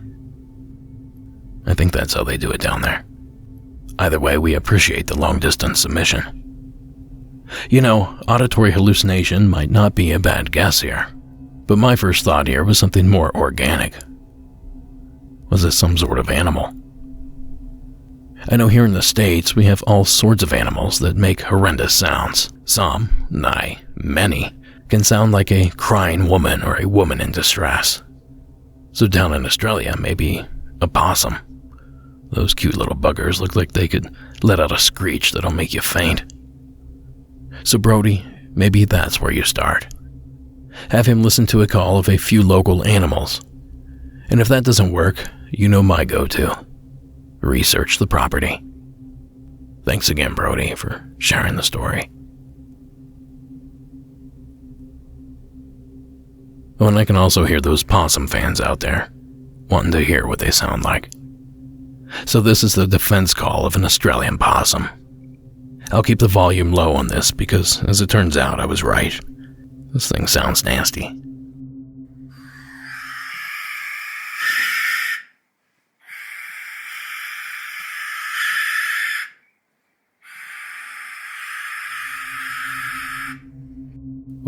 I think that's how they do it down there. Either way, we appreciate the long-distance submission. You know, auditory hallucination might not be a bad guess here, but my first thought here was something more organic. Was it some sort of animal? I know here in the States we have all sorts of animals that make horrendous sounds. Some, many, can sound like a crying woman or a woman in distress. So down in Australia, maybe a possum. Those cute little buggers look like they could let out a screech that'll make you faint. So Brody, maybe that's where you start. Have him listen to a call of a few local animals. And if that doesn't work, you know my go-to. Research the property. Thanks again, Brody, for sharing the story. Oh, and I can also hear those possum fans out there, wanting to hear what they sound like. So this is the defense call of an Australian possum. I'll keep the volume low on this because, as it turns out, I was right. This thing sounds nasty.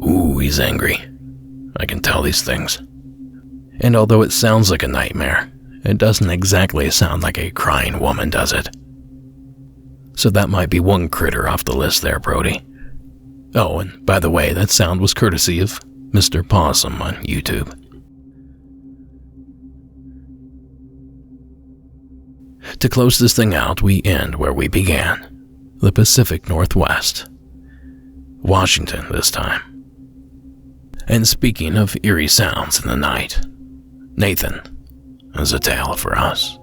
Ooh, he's angry. I can tell these things. And although it sounds like a nightmare, it doesn't exactly sound like a crying woman, does it? So that might be one critter off the list there, Brody. Oh, and by the way, that sound was courtesy of Mr. Possum on YouTube. To close this thing out, we end where we began. The Pacific Northwest. Washington this time. And speaking of eerie sounds in the night, Nathan has a tale for us.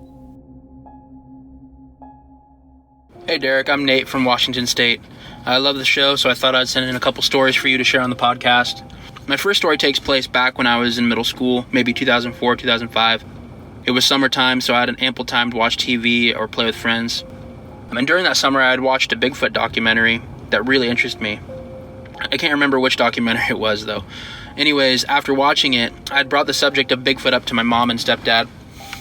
Hey Derek, I'm Nate from Washington State. I love the show, so I thought I'd send in a couple stories for you to share on the podcast. My first story takes place back when I was in middle school, maybe 2004, 2005. It was summertime, so I had an ample time to watch TV or play with friends. And during that summer, I had watched a Bigfoot documentary that really interested me. I can't remember which documentary it was, though. Anyways, after watching it, I had brought the subject of Bigfoot up to my mom and stepdad.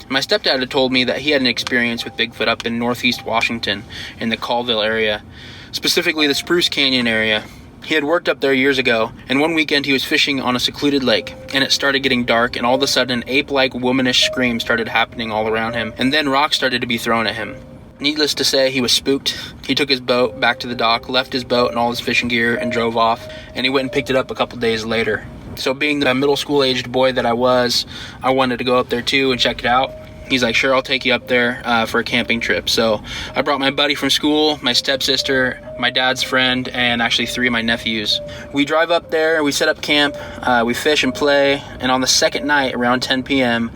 My stepdad had told me that he had an experience with Bigfoot up in northeast Washington, in the Colville area, specifically the Spruce Canyon area. He had worked up there years ago, and one weekend he was fishing on a secluded lake, and it started getting dark, and all of a sudden an ape-like womanish scream started happening all around him, and then rocks started to be thrown at him. Needless to say, he was spooked. He took his boat back to the dock, left his boat and all his fishing gear, and drove off, and he went and picked it up a couple days later. So being the middle school aged boy that I was, I wanted to go up there too and check it out. He's like, sure, I'll take you up there for a camping trip. So I brought my buddy from school, my stepsister, my dad's friend, and actually 3 of my nephews. We drive up there, we set up camp, we fish and play, and on the second night around 10 p.m.,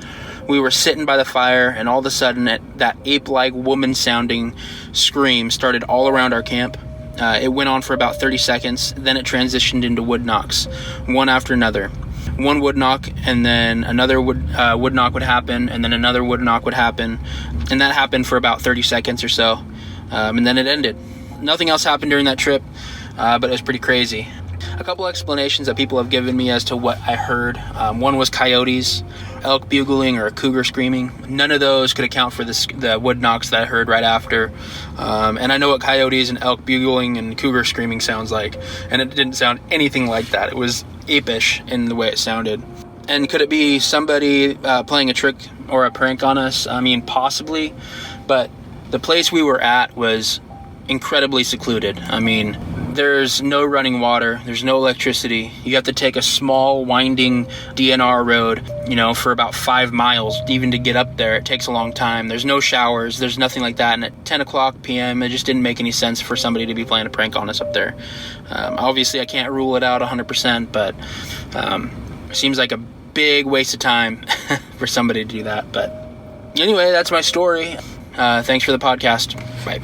we were sitting by the fire, and all of a sudden that ape-like woman-sounding scream started all around our camp. It went on for about 30 seconds, then it transitioned into wood knocks, one after another. One wood knock, and then another wood knock would happen, and then another wood knock would happen, and that happened for about 30 seconds or so, and then it ended. Nothing else happened during that trip, but it was pretty crazy. A couple explanations that people have given me as to what I heard. One was coyotes, elk bugling, or a cougar screaming. None of those could account for the wood knocks that I heard right after. And I know what coyotes and elk bugling and cougar screaming sounds like, and it didn't sound anything like that. It was apish in the way it sounded. And could it be somebody playing a trick or a prank on us? I mean, possibly, but the place we were at was incredibly secluded. I mean, there's no running water, there's no electricity. You have to take a small winding DNR road, for about 5 miles even to get up there. It takes a long time. There's no showers, there's nothing like that. And at 10 o'clock p.m., it just didn't make any sense for somebody to be playing a prank on us up there. Obviously, I can't rule it out 100%, but it seems like a big waste of time for somebody to do that. But anyway, that's my story. Thanks for the podcast. Bye.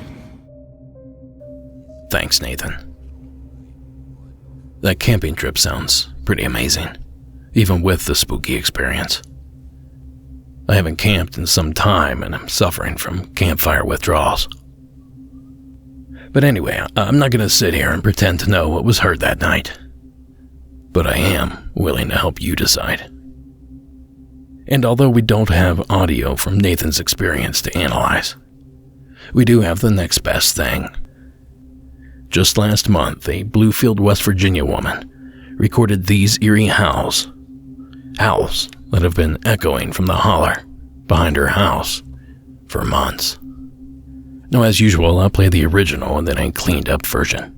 Thanks, Nathan. That camping trip sounds pretty amazing, even with the spooky experience. I haven't camped in some time, and I'm suffering from campfire withdrawals. But anyway, I'm not going to sit here and pretend to know what was heard that night. But I am willing to help you decide. And although we don't have audio from Nathan's experience to analyze, we do have the next best thing. Just last month, a Bluefield, West Virginia woman recorded these eerie howls. Howls that have been echoing from the holler behind her house for months. Now, as usual, I'll play the original and then a cleaned up version.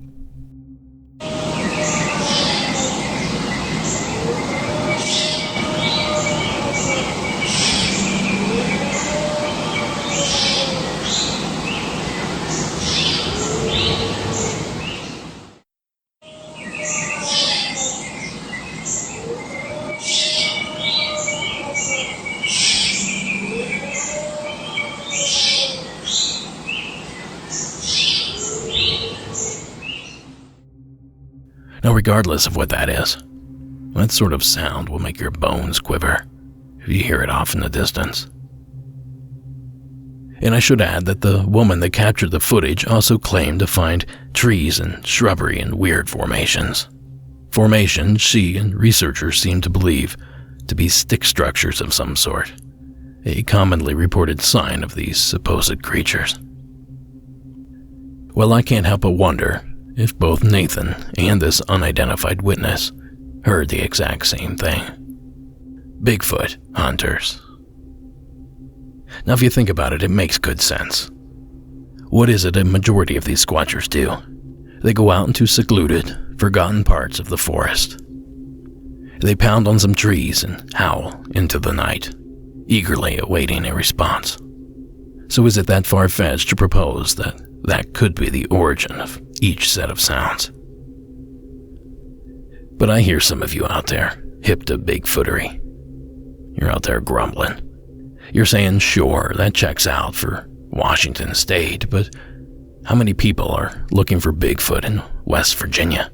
Now, regardless of what that is, that sort of sound will make your bones quiver if you hear it off in the distance. And I should add that the woman that captured the footage also claimed to find trees and shrubbery in weird formations. Formations she and researchers seem to believe to be stick structures of some sort, a commonly reported sign of these supposed creatures. Well, I can't help but wonder if both Nathan and this unidentified witness heard the exact same thing. Bigfoot hunters. Now, if you think about it, it makes good sense. What is it a majority of these squatchers do? They go out into secluded, forgotten parts of the forest. They pound on some trees and howl into the night, eagerly awaiting a response. So is it that far-fetched to propose that that could be the origin of each set of sounds? But I hear some of you out there, hip to Bigfootery. You're out there grumbling. You're saying, sure, that checks out for Washington State, but how many people are looking for Bigfoot in West Virginia?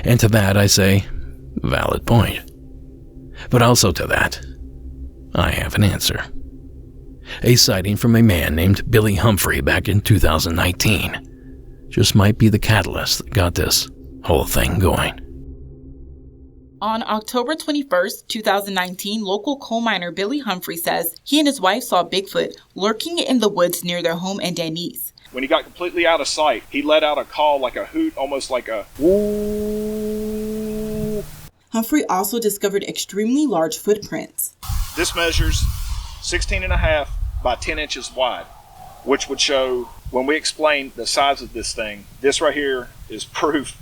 And to that I say, valid point. But also to that, I have an answer. A sighting from a man named Billy Humphrey back in 2019 just might be the catalyst that got this whole thing going. On October 21st, 2019, local coal miner Billy Humphrey says he and his wife saw Bigfoot lurking in the woods near their home in Denise. When he got completely out of sight, he let out a call like a hoot, almost like a woo. Humphrey also discovered extremely large footprints. This measures 16.5 by 10 inches wide, which would show, when we explain the size of this thing, this right here is proof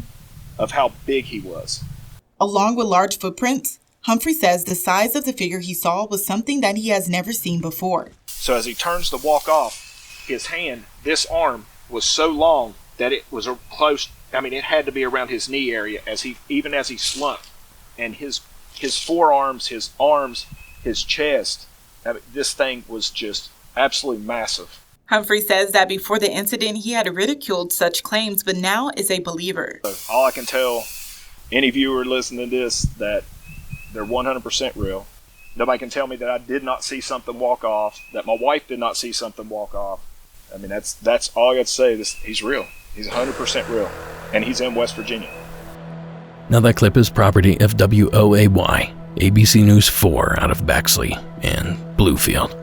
of how big he was. Along with large footprints, Humphrey says the size of the figure he saw was something that he has never seen before. So as he turns to walk off, his hand, this arm, was so long that it was close, it had to be around his knee area even as he slumped. And his forearms, his arms, his chest, this thing was just absolutely massive. Humphrey says that before the incident, he had ridiculed such claims, but now is a believer. So all I can tell any viewer listening to this, that they're 100% real. Nobody can tell me that I did not see something walk off, that my wife did not see something walk off. That's all I got to say. He's real. He's 100% real. And he's in West Virginia. Now that clip is property of WOAY, ABC News 4 out of Bexley and Bluefield.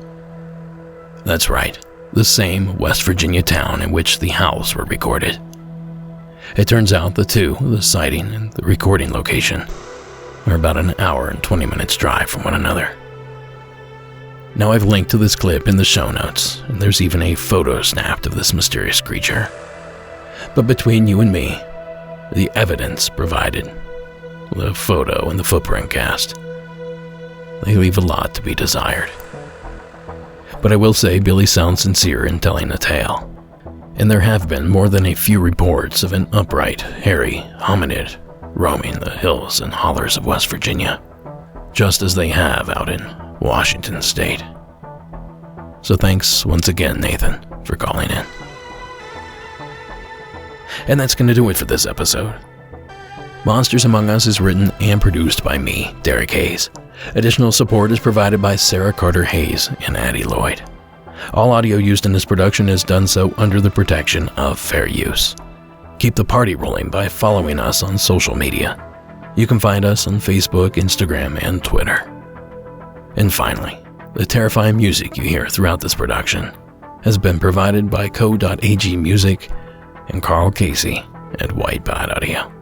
That's right, the same West Virginia town in which the howls were recorded. It turns out the sighting and the recording location, are about an hour and 20 minutes drive from one another. Now I've linked to this clip in the show notes, and there's even a photo snapped of this mysterious creature. But between you and me, the evidence provided, the photo and the footprint cast, they leave a lot to be desired. But I will say Billy sounds sincere in telling the tale. And there have been more than a few reports of an upright, hairy hominid roaming the hills and hollers of West Virginia, just as they have out in Washington State. So thanks once again, Nathan, for calling in. And that's going to do it for this episode. Monsters Among Us is written and produced by me, Derek Hayes. Additional support is provided by Sarah Carter Hayes and Addie Lloyd. All audio used in this production is done so under the protection of fair use. Keep the party rolling by following us on social media. You can find us on Facebook, Instagram, and Twitter. And finally, the terrifying music you hear throughout this production has been provided by Co.ag Music and Carl Casey at Whitebot Audio.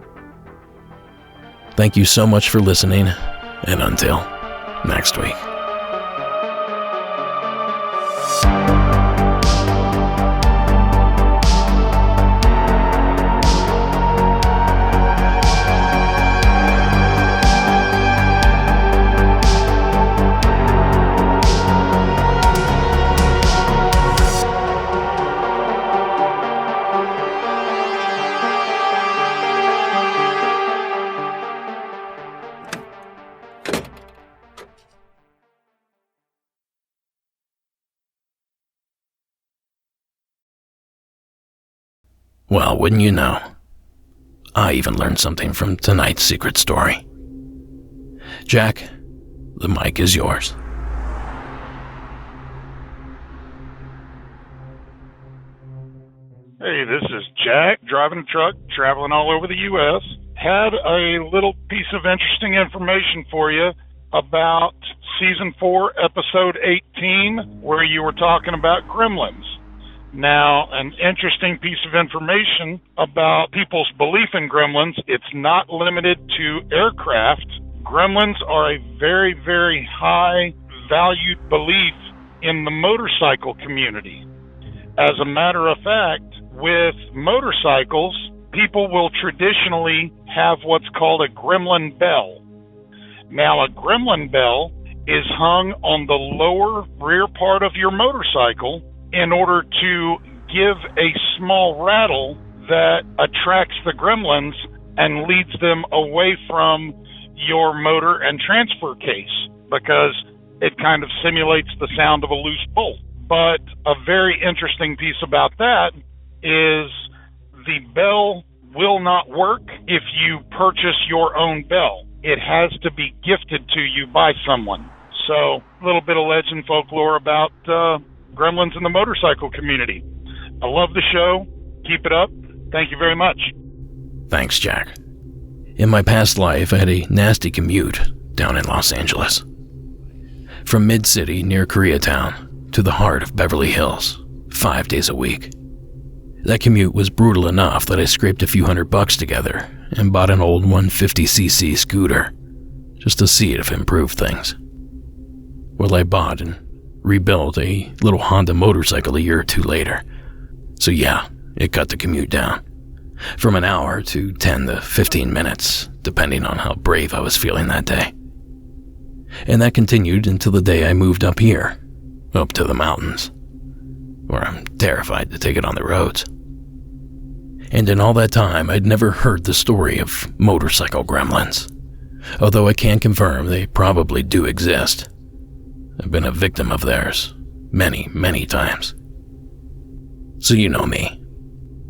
Thank you so much for listening, and until next week. Well, wouldn't you know? I even learned something from tonight's secret story. Jack, the mic is yours. Hey, this is Jack, driving a truck, traveling all over the U.S. Had a little piece of interesting information for you about Season 4, Episode 18, where you were talking about gremlins. Now, an interesting piece of information about people's belief in gremlins, it's not limited to aircraft. Gremlins are a very, very high valued belief in the motorcycle community. As a matter of fact, with motorcycles, people will traditionally have what's called a gremlin bell. Now, a gremlin bell is hung on the lower rear part of your motorcycle in order to give a small rattle that attracts the gremlins and leads them away from your motor and transfer case, because it kind of simulates the sound of a loose bolt. But a very interesting piece about that is the bell will not work if you purchase your own bell. It has to be gifted to you by someone. So, a little bit of legend folklore about gremlins in the motorcycle community. I love the show. Keep it up. Thank you very much. Thanks, Jack. In my past life, I had a nasty commute down in Los Angeles. From Mid-City near Koreatown to the heart of Beverly Hills, 5 days a week. That commute was brutal enough that I scraped a few $100 together and bought an old 150cc scooter just to see if it improved things. Well, I bought and rebuilt a little Honda motorcycle a year or two later. So yeah, it cut the commute down. From an hour to 10 to 15 minutes, depending on how brave I was feeling that day. And that continued until the day I moved up here, up to the mountains, where I'm terrified to take it on the roads. And in all that time, I'd never heard the story of motorcycle gremlins, although I can confirm they probably do exist. I've been a victim of theirs many, many times. So you know me.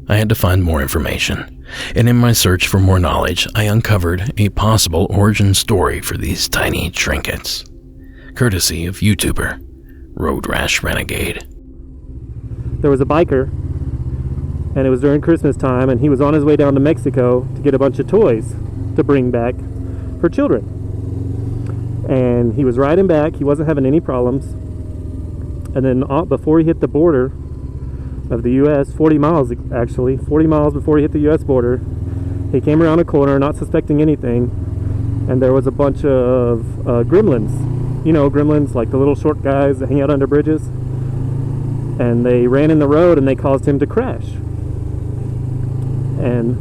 I had to find more information, and in my search for more knowledge, I uncovered a possible origin story for these tiny trinkets, courtesy of YouTuber Road Rash Renegade. There was a biker, and it was during Christmas time, and he was on his way down to Mexico to get a bunch of toys to bring back for children. And he was riding back, he wasn't having any problems, and then before he hit the border of the U.S., 40 miles before he hit the U.S. border, he came around a corner not suspecting anything, and there was a bunch of gremlins. You know, gremlins, like the little short guys that hang out under bridges. And they ran in the road and they caused him to crash. And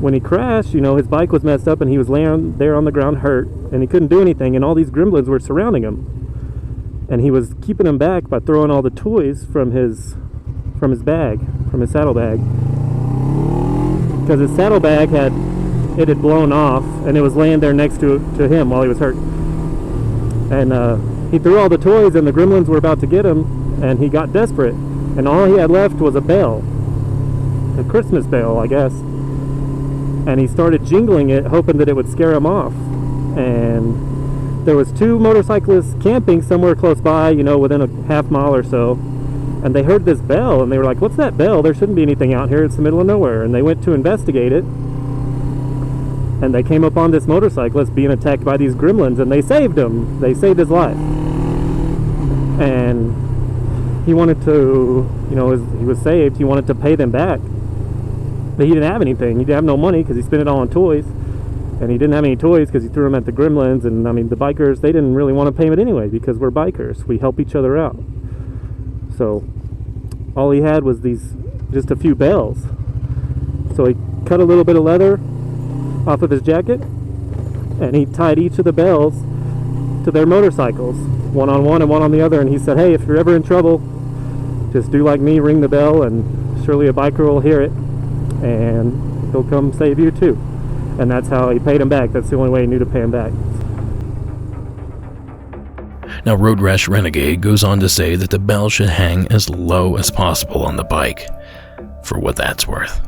when he crashed, you know, his bike was messed up and he was laying there on the ground hurt, and he couldn't do anything, and all these gremlins were surrounding him. And he was keeping them back by throwing all the toys from his saddlebag. Because his saddlebag had blown off, and it was laying there next to him while he was hurt. And he threw all the toys, and the gremlins were about to get him, and he got desperate. And all he had left was a bell. A Christmas bell, I guess. And he started jingling it, hoping that it would scare him off. And there was two motorcyclists camping somewhere close by, you know, within a half mile or so. And they heard this bell, and they were like, "What's that bell? There shouldn't be anything out here. It's the middle of nowhere." And they went to investigate it. And they came upon this motorcyclist being attacked by these gremlins, and they saved him. They saved his life. And he wanted to, he was saved, he wanted to pay them back. But he didn't have anything. He didn't have no money because he spent it all on toys. And he didn't have any toys because he threw them at the gremlins. And the bikers, they didn't really want to pay him anyway because we're bikers. We help each other out. So all he had was just a few bells. So he cut a little bit of leather off of his jacket, and he tied each of the bells to their motorcycles, one on one and one on the other. And he said, hey, if you're ever in trouble, just do like me, ring the bell, and surely a biker will hear it, and he'll come save you too. And that's how he paid him back. That's the only way he knew to pay him back. Now, Road Rash Renegade goes on to say that the bell should hang as low as possible on the bike, for what that's worth.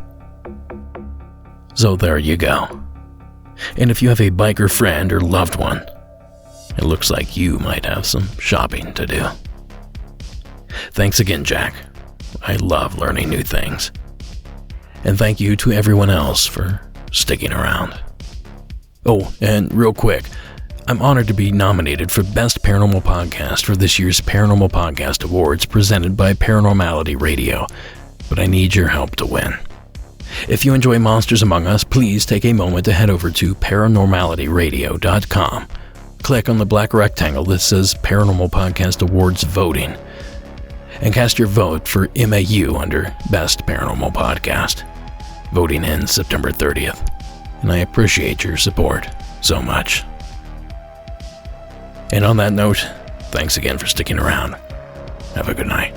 So there you go. And if you have a biker friend or loved one, it looks like you might have some shopping to do. Thanks again, Jack. I love learning new things. And thank you to everyone else for sticking around. Oh, and real quick, I'm honored to be nominated for Best Paranormal Podcast for this year's Paranormal Podcast Awards presented by Paranormality Radio, but I need your help to win. If you enjoy Monsters Among Us, please take a moment to head over to paranormalityradio.com. Click on the black rectangle that says Paranormal Podcast Awards Voting, and cast your vote for MAU under Best Paranormal Podcast. Voting ends September 30th, and I appreciate your support so much. And on that note, thanks again for sticking around. Have a good night.